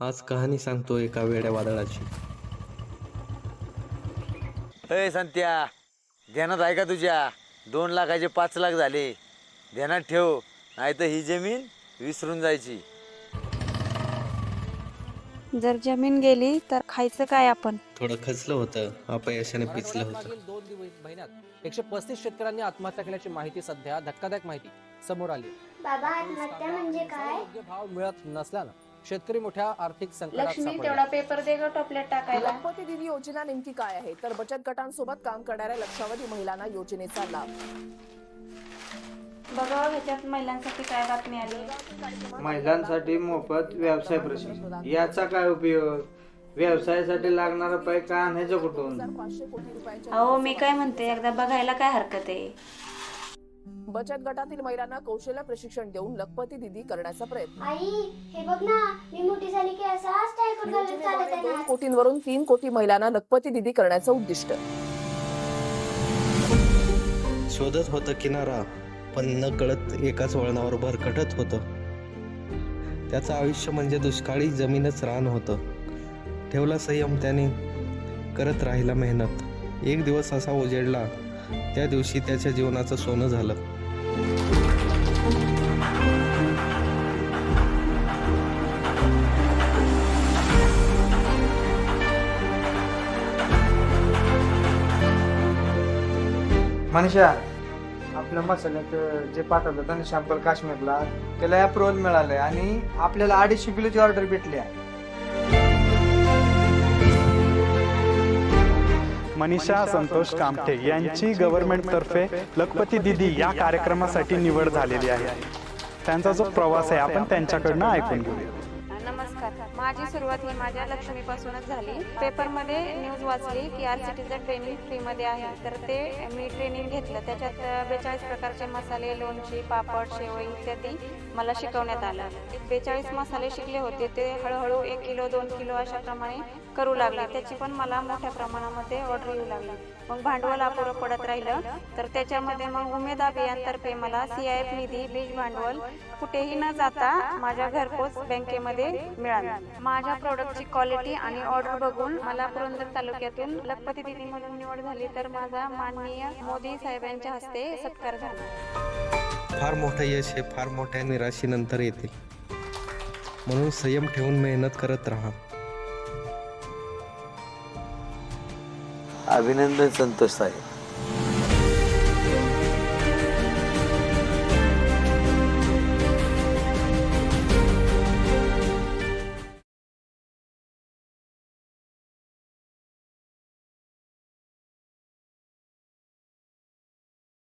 आज कहाणी सांगतो एका वेड्या वादळाची. अय संत्या, ध्यानात आहे का तुझ्या? 2 लाखाचे 5 लाख झाले. ध्यानात ठेव, नाही तर ही जमीन विसरून जायची. जर जमीन गेली तर खायचं काय आपण? थोडं खचलं होतं, अपयशाने पिचलं होतं. मागील 2 महिन्यात 135 शेतकऱ्यांनी आत्महत्या केल्याची माहिती सध्या धक्कादायक माहिती समोर आली. बाबा, आत्महत्या म्हणजे काय? योग्य भाव मिळत नसल्यानं शेतकरी मोठ्या आर्थिक संकटात लक्ष्मी, सापडले. तेवढा पेपर दे ग टोपल्यात टाकायला. लखपती दिदी योजना नेमकी काय आहे? तर बचत गटांसोबत काम करणाऱ्या लक्षावधी महिलांना योजनेचा लाभ. बघा ह्याच्यात महिलांसाठी काय बातमी आली. महिलांसाठी मोफत व्यवसाय प्रशिक्षण. याचा काय उपयोग? व्यवसायासाठी लागणारा पैसा आणायचं कुठून? 500 कोटी रुपयांच्या अहो मी काय म्हणते, एकदा बघायला काय हरकत आहे. बचत गटातील महिलांना कौशल्य प्रशिक्षण देऊन लखपती दिदी करण्याचा प्रयत्न. आई, हे बघ ना, मी मोठी झाली की असा स्टाईल करून चालत योजनेद्वारे आहे 2 ना. कोटींवरून 3 कोटी महिलांना लखपती दिदी करण्याचं उद्दिष्ट. शोधत होतं किनारा, पण न कळत एकाच वळणावर भरकटत होतं. त्याचं आयुष्य म्हणजे दुष्काळी जमीनच रान होतं. ठेवला संयम त्याने, करत राहिला मेहनत. एक दिवस असा उजेडला, त्या दिवशी त्याच्या जीवनाचं सोनं झालं. मनीषा, आपल्या मसाल्याचं जे पाठवलं होतं ना सॅम्पल काश्मीरला, त्याला अप्रुव्हल मिळालंय आणि आपल्याला 250 किलोची ऑर्डर भेटली आहे. मनीषा संतोष कामठे यांची गव्हर्नमेंटतर्फे लखपती दिदी या कार्यक्रमासाठी निवड झालेली आहे. त्यांचा जो प्रवास आहे आपण त्यांच्याकडनं ऐकून घेऊया. नमस्कार, माझी सुरुवात ही माझ्या लक्ष्मीपासूनच झाली. पेपरमध्ये न्यूज वाचली की RCTचं ट्रेनिंग फ्रीमध्ये आहे, तर ते मी ट्रेनिंग घेतलं. त्याच्यात 42 प्रकारचे मसाले, लोणची, पापड, शेवई इत्यादी मला शिकवण्यात आलं. 42 मसाले शिकले होते, ते हळूहळू 1 किलो 2 किलो अशा प्रमाणे करू लागले. त्याची पण मला मोठ्या प्रमाणामध्ये ऑर्डर येऊ लागली. मग भांडवल अपुरं पडत राहिलं, तर त्याच्यामध्ये मग उमेद अभियानतर्फे मला CIF निधी, बीज भांडवल कुठेही न जाता माझ्या घरपोच बँकेमध्ये मिळालं. माझ्या प्रोडक्टची क्वालिटी आणि ऑर्डर बघून मला पुरंदर तालुक्यातून लखपती दिदीमधून निवड झाली, तर माझा माननीय मोदी साहेबांच्या हस्ते सत्कार झाला. फार मोठं यश हे फार मोठ्या निराशेनंतर येते, म्हणून संयम ठेवून मेहनत करत राहा. अभिनंदन संतोष साहेब.